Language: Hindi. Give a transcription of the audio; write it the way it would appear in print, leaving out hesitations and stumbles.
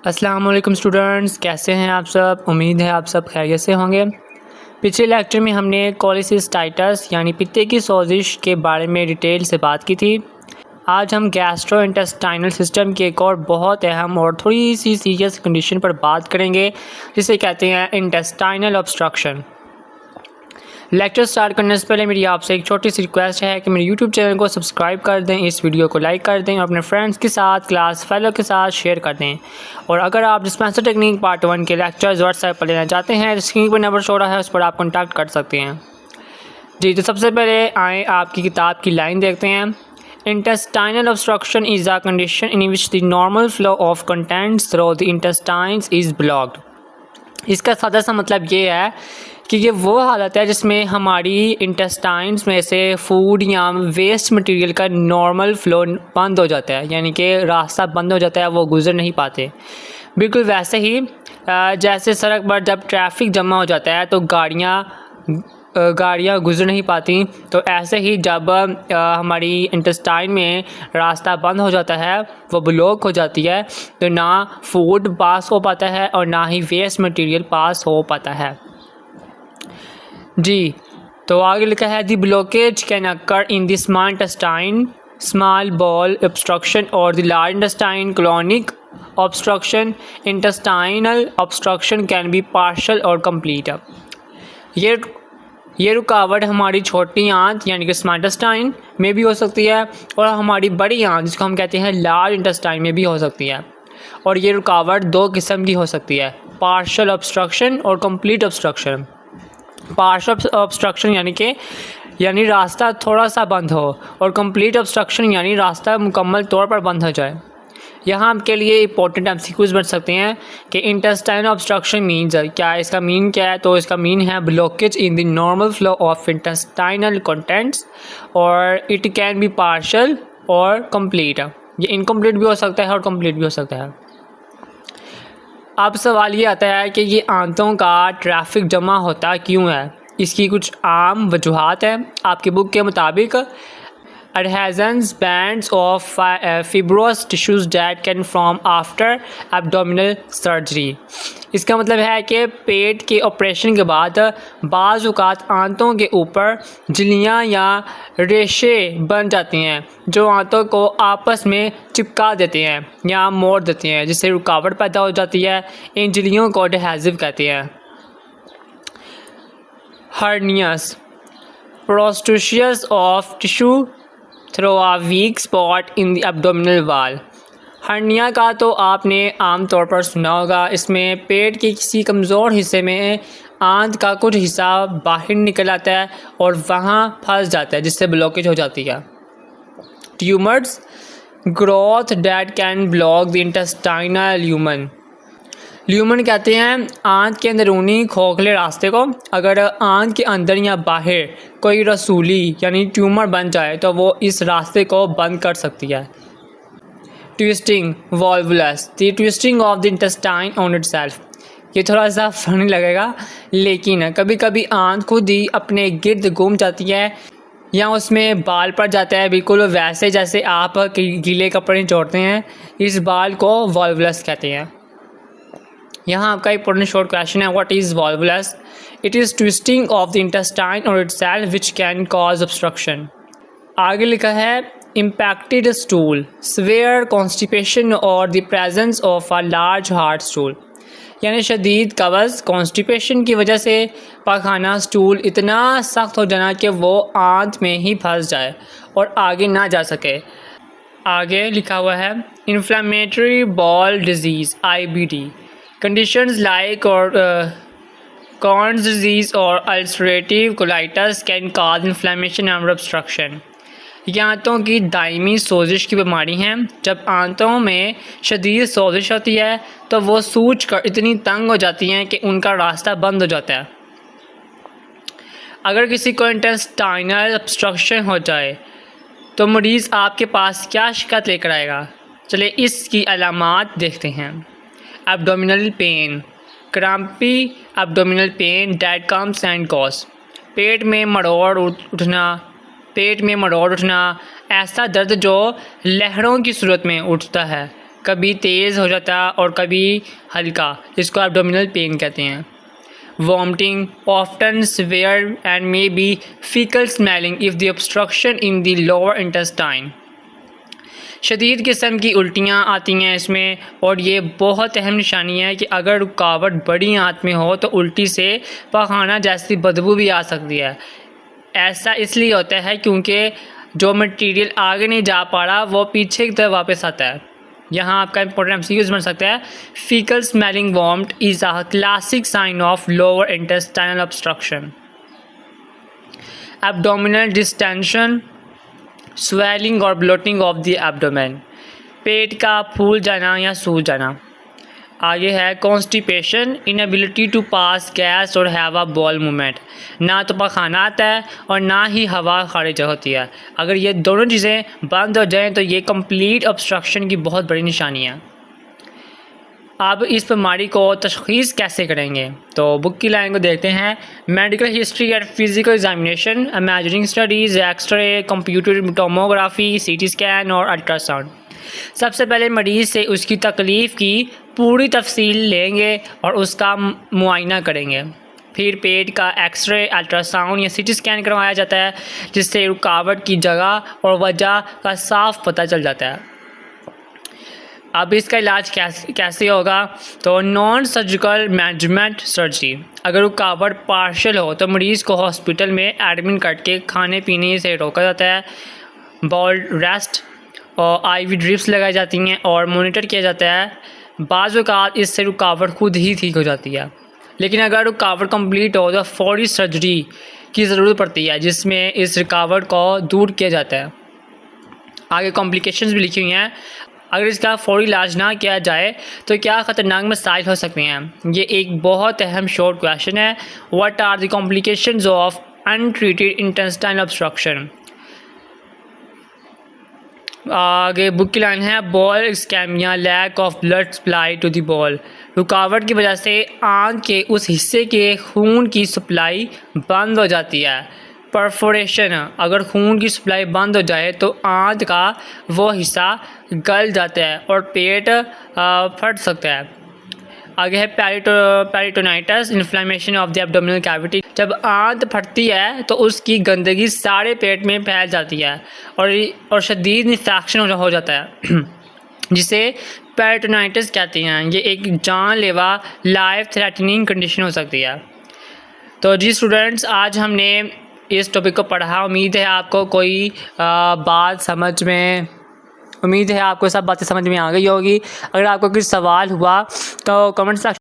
अस्सलाम वालेकुम स्टूडेंट्स, कैसे हैं आप सब। उम्मीद है आप सब खैरियत से होंगे। पिछले लेक्चर में हमने कोलिसिस्टाइटिस यानी पित्ते की सोजिश के बारे में डिटेल से बात की थी। आज हम गैस्ट्रोइंटेस्टाइनल सिस्टम की एक और बहुत अहम और थोड़ी सी सीरियस कंडीशन पर बात करेंगे, जिसे कहते हैं इंटेस्टाइनल ऑब्स्ट्रक्शन। लेक्चर स्टार्ट करने से पहले मेरी आपसे एक छोटी सी रिक्वेस्ट है कि मेरे यूट्यूब चैनल को सब्सक्राइब कर दें, इस वीडियो को लाइक कर दें और अपने फ्रेंड्स के साथ, क्लास फेलो के साथ शेयर कर दें। और अगर आप डिस्पेंसर टेक्निक पार्ट 1 के लेक्चर्स व्हाट्सएप पर लेना चाहते हैं तो स्क्रीन पर नंबर शो रहा है, उस पर आप कॉन्टैक्ट कर सकते हैं। जी, तो सबसे पहले आए आपकी किताब की लाइन देखते हैं। Intestinal obstruction is a condition in which the normal flow of contents through the intestines is blocked. इसका सादा सा मतलब ये है कि ये वो हालत है जिसमें हमारी इंटेस्टाइन्स में से फूड या वेस्ट मटेरियल का नॉर्मल फ़्लो बंद हो जाता है, यानी कि रास्ता बंद हो जाता है, वो गुजर नहीं पाते। बिल्कुल वैसे ही जैसे सड़क पर जब ट्रैफिक जमा हो जाता है तो गाड़ियाँ गुजर नहीं पाती, तो ऐसे ही जब हमारी इंटेस्टाइन में रास्ता बंद हो जाता है, वो ब्लॉक हो जाती है, तो ना फूड पास हो पाता है और ना ही वेस्ट मटेरियल पास हो पाता है। जी, तो आगे लिखा है the blockage can occur in the small intestine, small bowel obstruction और the large intestine chronic obstruction. Intestinal obstruction can be partial और कंप्लीट। ये रुकावट हमारी छोटी आंत यानी कि स्मॉल इंटेस्टाइन में भी हो सकती है और हमारी बड़ी आंत जिसको हम कहते हैं लार्ज इंटेस्टाइन में भी हो सकती है। और ये रुकावट दो किस्म की हो सकती है, पार्शियल ऑब्स्ट्रक्शन और कंप्लीट ऑब्स्ट्रक्शन। पार्शियल ऑब्स्ट्रक्शन यानी रास्ता थोड़ा सा बंद हो, और कंप्लीट ऑब्स्ट्रक्शन यानी रास्ता मुकम्मल तौर पर बंद हो जाए। यहाँ आपके लिए इंपॉर्टेंट एमसीक्यूज बन सकते हैं कि इंटेस्टाइनल ऑब्स्ट्रक्शन मीन्स क्या है, इसका मीन क्या है। तो इसका मीन है blockage in the normal flow of intestinal contents, और इट कैन बी पार्शियल और कंप्लीट। ये इनकम्प्लीट भी हो सकता है और कंप्लीट भी हो सकता है। अब सवाल ये आता है कि ये आंतों का ट्रैफिक जमा होता क्यों है। इसकी कुछ आम वजूहात हैं। आपकी बुक के मुताबिक adhesions bands of fibrous tissues that can form after abdominal surgery। इसका मतलब है कि पेट के ऑपरेशन के बाद बाज़ औक़ात आंतों के ऊपर झिल्लियाँ या रेशे बन जाती हैं जो आंतों को आपस में चिपका देते हैं या मोड़ देते हैं, जिससे रुकावट पैदा हो जाती है। इन झिल्लियों को एडहेसिव कहते हैं। Hernias, protrusions of tissue through a weak spot in the abdominal wall. Hernia का तो आपने आम तौर पर सुना होगा। इसमें पेट के किसी कमज़ोर हिस्से में आंत का कुछ हिस्सा बाहर निकल आता है और वहाँ फंस जाता है, जिससे ब्लॉकेज हो जाती है। Tumours, growth that can block the intestinal lumen. Lumen कहते हैं आंत के अंदरूनी खोखले रास्ते को। अगर आंत के अंदर या बाहर कोई रसूली यानी ट्यूमर बन जाए तो वो इस रास्ते को बंद कर सकती है। Twisting volvulus, the twisting of the intestine on itself. ये थोड़ा सा फनी लगेगा, लेकिन कभी कभी आंत खुद ही अपने गिर्द घूम जाती है या उसमें बाल पड़ जाता है, बिल्कुल वैसे जैसे आप गीले कपड़े निचोड़ते हैं। इस बाल को वॉल्वुलस कहते हैं। यहाँ आपका इंपॉर्टेंट शॉर्ट क्वेश्चन है, what is volvulus? It is twisting of the intestine और itself which can cause obstruction. आगे लिखा है इम्पैक्टेड स्टूल, स्वेयर कॉन्स्टिपेशन और the presence of a large hard stool. यानी शदीद कब्ज़, कॉन्स्टिपेशन की वजह से पाखाना स्टूल इतना सख्त हो जाना कि वो आंत में ही फंस जाए और आगे ना जा सके। आगे लिखा हुआ है inflammatory ball disease IBD। Conditions like Crohn's disease or ulcerative colitis can cause inflammation and obstruction। ये आंतों की दायमी सोजिश की बीमारी हैं। जब आंतों में शदीद सोजिश होती है तो वो सूज कर इतनी तंग हो जाती हैं कि उनका रास्ता बंद हो जाता है। अगर किसी को इंटेस्टाइनल ऑब्स्ट्रक्शन हो जाए तो मरीज़ आपके पास क्या शिकायत लेकर आएगा। चलिए इसकी अलामात देखते हैं। Abdominal pain, crampy abdominal pain that comes and goes. पेट में मरोड़ उठना, ऐसा दर्द जो लहरों की सूरत में उठता है। कभी तेज़ हो जाता है और कभी हल्का, जिसको एब्डोमिनल पेन कहते हैं। Vomiting often severe and may be faecal smelling if the obstruction in the lower intestine. शदीद किस्म की उल्टियाँ आती हैं इसमें, और ये बहुत अहम निशानी है कि अगर रुकावट बड़ी आंत में हो तो उल्टी से पखाना जैसी बदबू भी आ सकती है। ऐसा इसलिए होता है क्योंकि जो मटेरियल आगे नहीं जा पा रहा वो पीछे की तरफ वापस आता है। यहाँ आपका इंपॉर्टेंट एमसीक्यूज़ बन सकता है। Fecal smelling vomit is a classic sign of lower intestinal obstruction. Abdominal distension, swelling और ब्लोटिंग ऑफ द एब्डोमेन, पेट का फूल जाना या सूज जाना। आगे है constipation, inability to pass gas और हैव अ बॉल मूवमेंट, ना तो पखाना आता है और ना ही हवा खारिज होती है। अगर ये दोनों चीज़ें बंद हो जाएं तो ये कंप्लीट ऑब्स्ट्रक्शन की बहुत बड़ी निशानी है। अब इस बीमारी को तशख़ीस कैसे करेंगे, तो बुक की लाइन को देखते हैं। Medical history and physical examination, imaging studies, x ray, computer tomography, CT scan और अल्ट्रासाउंड। सबसे पहले मरीज़ से उसकी तकलीफ़ की पूरी तफसील लेंगे और उसका मुआयना करेंगे। फिर पेट का एक्सरे, अल्ट्रासाउंड या सीटी स्कैन करवाया जाता है, जिससे रुकावट की जगह और वजह का साफ पता चल जाता है। अब इसका इलाज कैसे होगा, तो नॉन सर्जिकल मैनेजमेंट सर्जरी। अगर रुकावट पार्शियल हो तो मरीज़ को हॉस्पिटल में एडमिट करके खाने पीने से रोका जाता है, बॉल रेस्ट और आईवी ड्रिप्स लगाई जाती हैं और मॉनिटर किया जाता है। बाज़ औक़ात इससे रुकावट खुद ही ठीक हो जाती है, लेकिन अगर रुकावट कंप्लीट हो तो फौरी सर्जरी की ज़रूरत पड़ती है, जिसमें इस रुकावट को दूर किया जाता है। आगे कॉम्प्लिकेशंस भी लिखी हुई हैं। अगर इसका फौरी इलाज ना किया जाए तो क्या ख़तरनाक मसाइल हो सकते हैं। ये एक बहुत अहम शॉर्ट क्वेश्चन है। What are the complications of untreated intestinal obstruction. आगे बुक की लाइन है, bowel ischemia, lack of blood supply to the bowel. रुकावट की वजह से आंत के उस हिस्से के खून की सप्लाई बंद हो जाती है। परफोरेशन, अगर खून की सप्लाई बंद हो जाए तो आंत का वो हिस्सा गल जाता है और पेट फट सकता है। आगे है peritonitis, inflammation of the abdominal cavity. जब आंत फटती है तो उसकी गंदगी सारे पेट में फैल जाती है और शदीद इन्फेक्शन हो जाता है जिसे पेरिटोनाइटिस कहते हैं। ये एक जानलेवा लाइफ थ्रेटनिंग कंडीशन हो सकती है। तो जी स्टूडेंट्स, आज हमने इस टॉपिक को पढ़ा। उम्मीद है आपको कोई बात समझ में उम्मीद है आपको सब बातें समझ में आ गई होगी। अगर आपको कुछ सवाल हुआ तो कमेंट सेक्शन